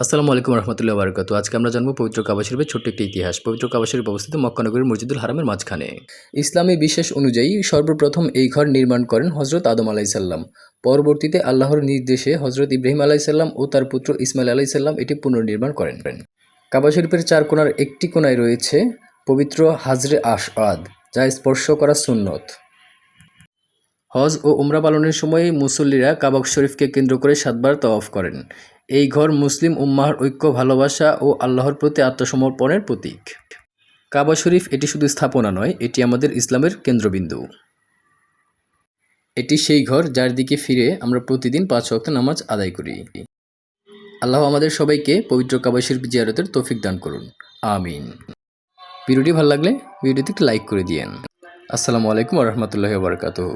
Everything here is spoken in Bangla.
আসসালামু আলাইকুম রহমতুল্লাহ বারকাতু। আজকে আমরা জানবো পবিত্র কাবা শরীফের ছোট্ট একটি ইতিহাস। পবিত্র কাবা শরীফ অবস্থিত মক্কা নগরীর মসজিদুল হারামের মাঝখানে। ইসলামী বিশ্বাস অনুযায়ী সর্বপ্রথম এই ঘর নির্মাণ করেন হজরত আদম আলাইসাল্লাম। পরবর্তীতে আল্লাহর নির্দেশে হজরত ইব্রাহিম আলাইসাল্লাম ও তার পুত্র ইসমাইল আলাইসাল্লাম এটি পুনর্নির্মাণ করেন। কাবা শরীফের চার কোণার একটি কোণায় রয়েছে পবিত্র হাজরে আসওয়াদ, যা স্পর্শ করা সুন্নত। হজ ও উমরা পালনের সময় মুসল্লিরা কাবা শরীফকে কেন্দ্র করে 7 বার তওয়াফ করেন। এই ঘর মুসলিম উম্মাহর ঐক্য, ভালোবাসা ও আল্লাহর প্রতি আত্মসমর্পণের প্রতীক। কাবা শরীফ এটি শুধু স্থাপনা নয়, এটি আমাদের ইসলামের কেন্দ্রবিন্দু। এটি সেই ঘর যার দিকে ফিরে আমরা প্রতিদিন 5 ওয়াক্ত নামাজ আদায় করি। আল্লাহ আমাদের সবাইকে পবিত্র কাবা শরীফ জিয়ারতের তৌফিক দান করুন, আমিন। ভিডিওটি ভালো লাগলে ভিডিওটিতে লাইক করে দিয়েন। আসসালামু আলাইকুম ওয়া রাহমাতুল্লাহি ওয়া বারাকাতুহু।